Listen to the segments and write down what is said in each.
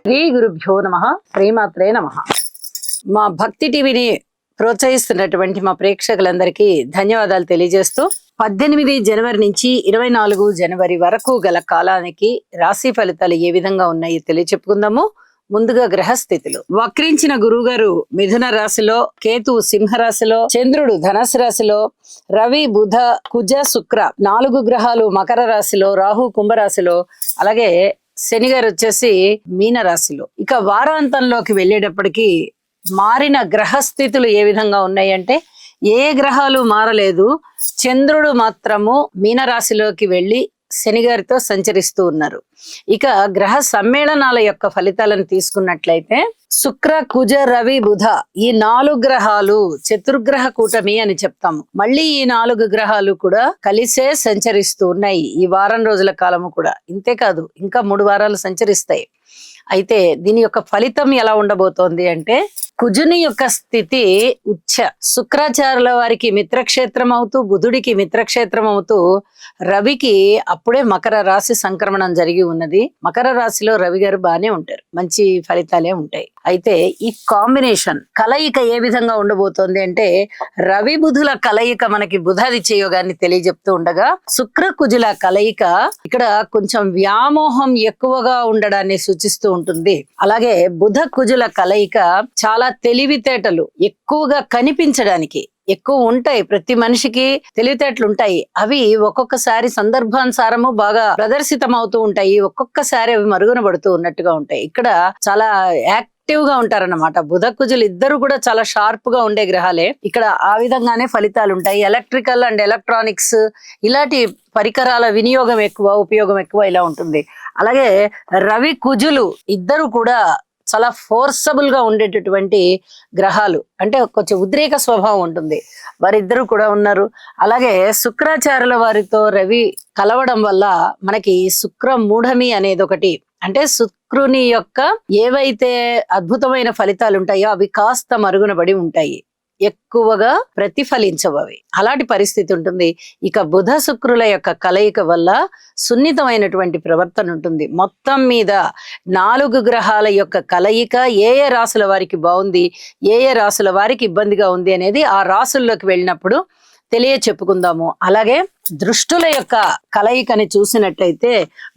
శ్రీ గురుభ్యో నమః. శ్రీమాత్రే నమః. మా భక్తి టీవీని ప్రోత్సహిస్తున్నటువంటి మా ప్రేక్షకులందరికీ ధన్యవాదాలు తెలియజేస్తూ 18 జనవరి నుంచి 24 జనవరి వరకు గల కాలానికి రాశి ఫలితాలు ఏ విధంగా ఉన్నాయి తెలియచెప్పుకుందాము. ముందుగా గ్రహస్థితులు. వక్రించిన గురువు గారు మిథున రాశిలో, కేతు సింహ రాశిలో, చంద్రుడు ధనస్సు రాశిలో, రవి బుధ కుజ శుక్ర 4 గ్రహాలు మకర రాశిలో, రాహు కుంభరాశిలో, అలాగే శని గారు వచ్చేసి మీన రాశిలో. ఇక వారాంతంలోకి వెళ్ళేటప్పటికి మారిన గ్రహస్థితులు ఏ విధంగా ఉన్నాయి అంటే, ఏ గ్రహాలు మారలేదు. చంద్రుడు మాత్రము మీనరాశిలోకి వెళ్ళి శని గారితో సంచరిస్తూ ఉన్నారు. ఇక గ్రహ సమ్మేళనాల యొక్క ఫలితాలను తీసుకున్నట్లయితే శుక్ర కుజ రవి బుధ ఈ 4 గ్రహాలు చతుర్గ్రహ కూటమి అని చెప్తాము. మళ్ళీ ఈ 4 గ్రహాలు కూడా కలిసే సంచరిస్తూ ఉన్నాయి ఈ వారం రోజుల కాలము కూడా. ఇంతేకాదు ఇంకా 3 వారాలు సంచరిస్తాయి. అయితే దీని యొక్క ఫలితం ఎలా ఉండబోతోంది అంటే, కుజుని యొక్క స్థితి ఉచ్చ, శుక్రాచార్యుల వారికి మిత్రక్షేత్రం అవుతూ, బుధుడికి మిత్రక్షేత్రం అవుతూ, రవికి అప్పుడే మకర రాశి సంక్రమణం జరిగి ఉన్నది. మకర రాశిలో రవి గారు బాగానే ఉంటారు, మంచి ఫలితాలే ఉంటాయి. అయితే ఈ కాంబినేషన్ కలయిక ఏ విధంగా ఉండబోతోంది అంటే, రవి బుధుల కలయిక మనకి బుధాదిత్య యోగాన్ని తెలియజెప్తూ ఉండగా, శుక్ర కుజుల కలయిక ఇక్కడ కొంచెం వ్యామోహం ఎక్కువగా ఉండడాన్ని సూచిస్తూ ఉంటుంది. అలాగే బుధ కుజుల కలయిక చాలా తెలివితేటలు ఎక్కువగా కనిపించడానికి ఎక్కువ ఉంటాయి. ప్రతి మనిషికి తెలివితేటలు ఉంటాయి. అవి ఒక్కొక్కసారి సందర్భానుసారము బాగా ప్రదర్శితం అవుతూ ఉంటాయి, ఒక్కొక్కసారి అవి మరుగున పడుతూ ఉన్నట్టుగా ఉంటాయి. ఇక్కడ చాలా యాక్టివ్ గా ఉంటారన్నమాట. బుధ కుజులు ఇద్దరు కూడా చాలా షార్ప్ గా ఉండే గ్రహాలే. ఇక్కడ ఆ విధంగానే ఫలితాలు ఉంటాయి. ఎలక్ట్రికల్ అండ్ ఎలక్ట్రానిక్స్ ఇలాంటి పరికరాల వినియోగం ఎక్కువ, ఉపయోగం ఎక్కువ ఇలా ఉంటుంది. అలాగే రవి కుజులు ఇద్దరు కూడా చాలా ఫోర్సబుల్ గా ఉండేటటువంటి గ్రహాలు, అంటే కొంచెం ఉద్రేక స్వభావం ఉంటుంది. వారిద్దరూ కూడా ఉన్నారు. అలాగే శుక్రాచార్యుల వారితో రవి కలవడం వల్ల మనకి శుక్ర మూఢమి అనేది ఒకటి, అంటే శుక్రుని యొక్క ఏవైతే అద్భుతమైన ఫలితాలు ఉంటాయో అవి కాస్త మరుగునబడి ఉంటాయి, ఎక్కువగా ప్రతిఫలించవు అవి. అలాంటి పరిస్థితి ఉంటుంది. ఇక బుధ శుక్రుల యొక్క కలయిక వల్ల సున్నితమైనటువంటి ప్రవర్తన ఉంటుంది. మొత్తం మీద 4 గ్రహాల యొక్క కలయిక ఏ ఏ రాసుల వారికి బాగుంది, ఏ ఏ రాసుల వారికి ఇబ్బందిగా ఉంది అనేది ఆ రాసుల్లోకి వెళ్ళినప్పుడు చెప్పుకుందాము. అలాగే దృష్టుల యొక్క కలయికని చూసినట్టయితే,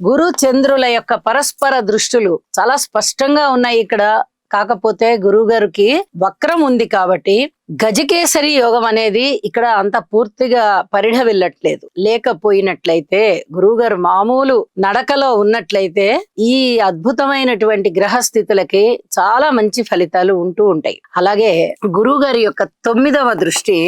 గురు చంద్రుల యొక్క పరస్పర దృష్టులు చాలా స్పష్టంగా ఉన్నాయి ఇక్కడ. కాకపోతే గురువు గారికి వక్రం ఉంది కాబట్టి గజకేసరి యోగం అనేది ఇక్కడ అంత పూర్తిగా పరిఢవిల్లట్లేదు. లేకపోయినట్లయితే గురువు గారు మామూలు నడకలో ఉన్నట్లయితే ఈ అద్భుతమైనటువంటి గ్రహస్థితులకి చాలా మంచి ఫలితాలు ఉంటూ ఉంటాయి. అలాగే గురువు గారి యొక్క 9వ దృష్టి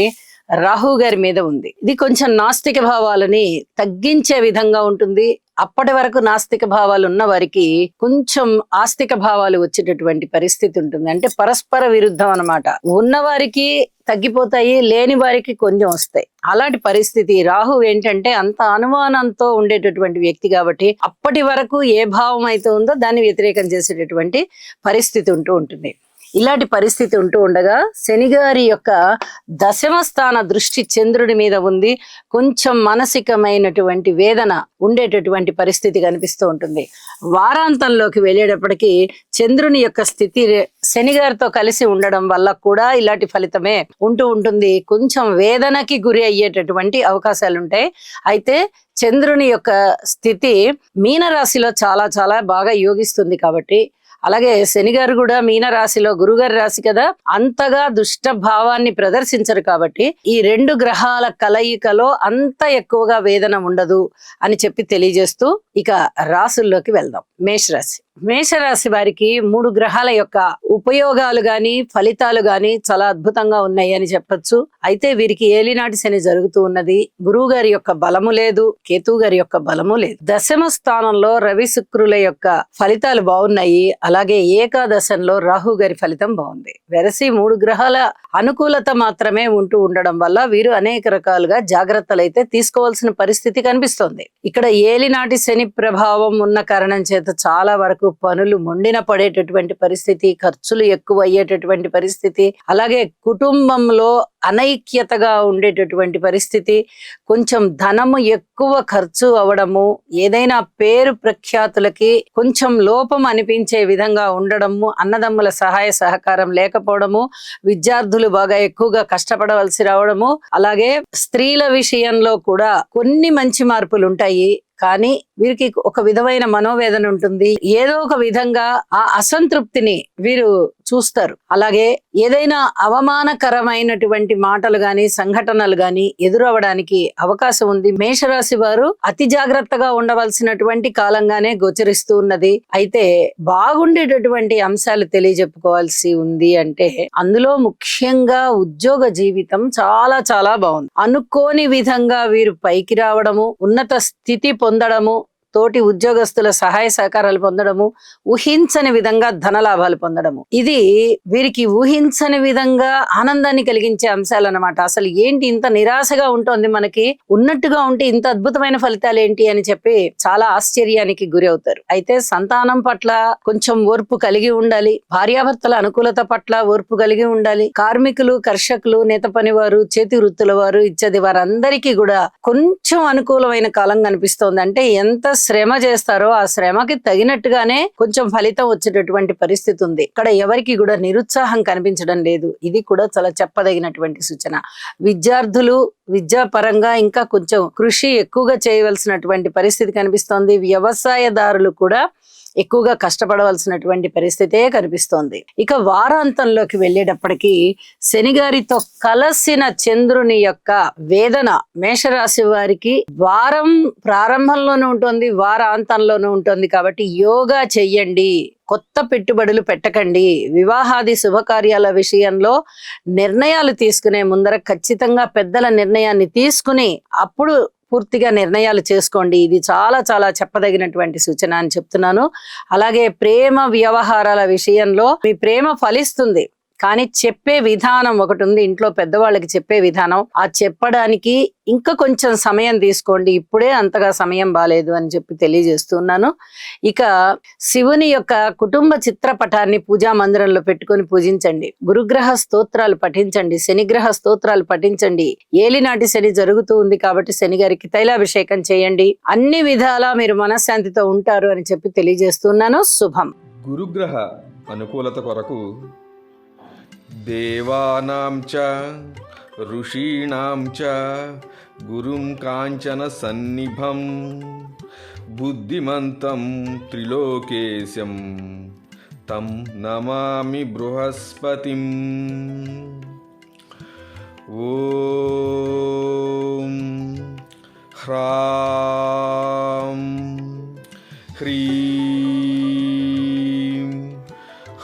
రాహు గారి మీద ఉంది. ఇది కొంచెం నాస్తిక భావాలని తగ్గించే విధంగా ఉంటుంది. అప్పటి వరకు నాస్తిక భావాలు ఉన్న వారికి కొంచెం ఆస్తిక భావాలు వచ్చేటటువంటి పరిస్థితి ఉంటుంది. అంటే పరస్పర విరుద్ధం అన్నమాట. ఉన్న వారికి తగ్గిపోతాయి, లేని వారికి కొంచెం వస్తాయి. అలాంటి పరిస్థితి. రాహు ఏంటంటే అంత అనుమానంతో ఉండేటటువంటి వ్యక్తి కాబట్టి అప్పటి వరకు ఏ భావం అయితే ఉందో దాన్ని వ్యతిరేకం చేసేటటువంటి పరిస్థితి ఉంటూ ఉంటుంది. ఇలాంటి పరిస్థితి ఉంటూ ఉండగా శని గారి యొక్క 10వ స్థాన దృష్టి చంద్రుడి మీద ఉంది. కొంచెం మానసికమైనటువంటి వేదన ఉండేటటువంటి పరిస్థితి కనిపిస్తూ ఉంటుంది. వారాంతంలోకి వెళ్ళేటప్పటికి చంద్రుని యొక్క స్థితి శని గారితో కలిసి ఉండడం వల్ల కూడా ఇలాంటి ఫలితమే ఉంటూ ఉంటుంది. కొంచెం వేదనకి గురి అయ్యేటటువంటి అవకాశాలు ఉంటాయి. అయితే చంద్రుని యొక్క స్థితి మీనరాశిలో చాలా చాలా బాగా యోగిస్తుంది కాబట్టి, అలాగే శని గారు కూడా మీన రాశిలో, గురుగారి రాశి కదా, అంతగా దుష్ట భావాన్ని ప్రదర్శించరు కాబట్టి ఈ 2 గ్రహాల కలయికలో అంత ఎక్కువగా వేదన ఉండదు అని చెప్పి తెలియజేస్తూ ఇక రాశుల్లోకి వెళ్దాం. మేషరాశి. మేషరాశి వారికి 3 గ్రహాల యొక్క ఉపయోగాలు గాని ఫలితాలు గాని చాలా అద్భుతంగా ఉన్నాయి అని చెప్పొచ్చు. అయితే వీరికి ఏలినాటి శని జరుగుతూ ఉన్నది. గురువు గారి యొక్క బలము లేదు, కేతు గారి యొక్క బలము లేదు. 10వ స్థానంలో రవి శుక్రుల యొక్క ఫలితాలు బాగున్నాయి. అలాగే ఏకాదశంలో రాహు గారి ఫలితం బాగుంది. వెరసి 3 గ్రహాల అనుకూలత మాత్రమే ఉంటూ ఉండడం వల్ల వీరు అనేక రకాలుగా జాగ్రత్తలు అయితే తీసుకోవాల్సిన పరిస్థితి కనిపిస్తోంది. ఇక్కడ ఏలినాటి శని ప్రభావం ఉన్న కారణం చేత చాలా వరకు వరకు పనులు మొండిన పడేటటువంటి పరిస్థితి, ఖర్చులు ఎక్కువ అయ్యేటటువంటి పరిస్థితి, అలాగే కుటుంబంలో అనైక్యతగా ఉండేటటువంటి పరిస్థితి, కొంచెం ధనము ఎక్కువ ఖర్చు అవడము, ఏదైనా పేరు ప్రఖ్యాతులకి కొంచెం లోపం అనిపించే విధంగా ఉండడము, అన్నదమ్ముల సహాయ సహకారం లేకపోవడము, విద్యార్థులు బాగా ఎక్కువగా కష్టపడవలసి రావడము, అలాగే స్త్రీల విషయంలో కూడా కొన్ని మంచి మార్పులు ఉంటాయి. కానీ వీరికి ఒక విధమైన మనోవేదన ఉంటుంది. ఏదో ఒక విధంగా ఆ అసంతృప్తిని వీరు చూస్తారు. అలాగే ఏదైనా అవమానకరమైనటువంటి మాటలు గాని, సంఘటనలు గాని ఎదురవడానికి అవకాశం ఉంది. మేషరాశి వారు అతి జాగ్రత్తగా ఉండవలసినటువంటి కాలంగానే గోచరిస్తూ ఉన్నది. అయితే బాగుండేటటువంటి అంశాలు తెలియజెప్పుకోవాల్సి ఉంది అంటే అందులో ముఖ్యంగా ఉద్యోగ జీవితం చాలా చాలా బాగుంది. అనుకోని విధంగా వీరు పైకి రావడము, ఉన్నత స్థితి పొందడము, తోటి ఉద్యోగస్తుల సహాయ సహకారాలు పొందడము, ఊహించని విధంగా ధనలాభాలు పొందడము, ఇది వీరికి ఊహించని విధంగా ఆనందాన్ని కలిగించే అంశాలు అన్నమాట. అసలు ఏంటి ఇంత నిరాశగా ఉంటుంది, మనకి ఉన్నట్టుగా ఉంటే ఇంత అద్భుతమైన ఫలితాలు ఏంటి అని చెప్పి చాలా ఆశ్చర్యానికి గురి అవుతారు. అయితే సంతానం పట్ల కొంచెం ఓర్పు కలిగి ఉండాలి. భార్యాభర్తల అనుకూలత పట్ల ఓర్పు కలిగి ఉండాలి. కార్మికులు, కర్షకులు, నేత పనివారు, చేతి వృత్తుల వారు ఇత్యాది వారందరికీ కూడా కొంచెం అనుకూలమైన కాలం కనిపిస్తోంది. అంటే ఎంత శ్రమ చేస్తారో ఆ శ్రమకి తగినట్టుగానే కొంచెం ఫలితం వచ్చేటటువంటి పరిస్థితి ఉంది. ఇక్కడ ఎవరికి కూడా నిరుత్సాహం కనిపించడం లేదు. ఇది కూడా చాలా చెప్పదగినటువంటి సూచన. విద్యార్థులు విద్యాపరంగా ఇంకా కొంచెం కృషి ఎక్కువగా చేయవలసినటువంటి పరిస్థితి కనిపిస్తోంది. వ్యవసాయదారులు కూడా ఎక్కువగా కష్టపడవలసినటువంటి పరిస్థితే కనిపిస్తోంది. ఇక వారాంతంలోకి వెళ్ళేటప్పటికీ శనిగారితో కలసిన చంద్రుని యొక్క వేదన మేషరాశి వారికి వారం ప్రారంభంలోనూ ఉంటుంది, వారాంతంలోనూ ఉంటుంది. కాబట్టి యోగా చెయ్యండి, కొత్త పెట్టుబడులు పెట్టకండి. వివాహాది శుభకార్యాల విషయంలో నిర్ణయాలు తీసుకునే ముందర ఖచ్చితంగా పెద్దల నిర్ణయాన్ని తీసుకుని అప్పుడు పూర్తిగా నిర్ణయాలు చేసుకోండి. ఇది చాలా చాలా చెప్పదగినటువంటి సూచన అని చెప్తున్నాను. అలాగే ప్రేమ వ్యవహారాల విషయంలో మీ ప్రేమ ఫలిస్తుంది. కానీ చెప్పే విధానం ఒకటి ఉంది, ఇంట్లో పెద్దవాళ్ళకి చెప్పే విధానం. ఆ చెప్పడానికి ఇంకా కొంచెం సమయం తీసుకోండి. ఇప్పుడే అంతగా సమయం బాలేదు అని చెప్పి తెలియజేస్తున్నాను. ఇక శివుని యొక్క కుటుంబ చిత్రపటాన్ని పూజా మందిరంలో పెట్టుకొని పూజించండి. గురుగ్రహ స్తోత్రాలు పఠించండి, శనిగ్రహ స్తోత్రాలు పఠించండి. ఏలినాటి శని జరుగుతూ ఉంది కాబట్టి శని గారికి తైలాభిషేకం చేయండి. అన్ని విధాలా మీరు మనశ్శాంతితో ఉంటారు అని చెప్పి తెలియజేస్తున్నాను. శుభం. గురుగ్రహ అనుకూలత కొరకు దేవానాం చ ఋషీణాం చ గురుం కాంచన సన్నిభం బుద్ధిమంతం త్రిలోకేశం తం నమామి బృహస్పతిం. ఓం హ్రాం హ్రీం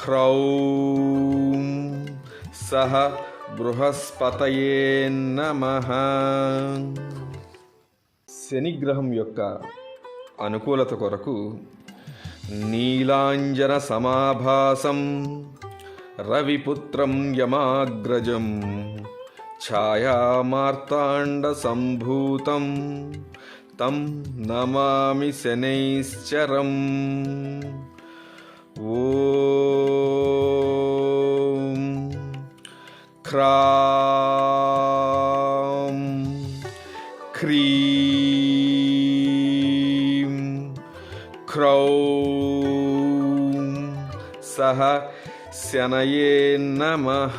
హ్రౌం సహ బృహస్పతయే నమః. శనిగ్రహం యొక్క అనుకూలత కొరకు నీలాంజన సమాభాసం రవిపుత్రం యమాగ్రజం ఛాయామార్తాండ సంభూతం తం నమామి శనైశ్చరం. ఓం హ్రాం హ్రీం హ్రౌం సహ శనయే నమః.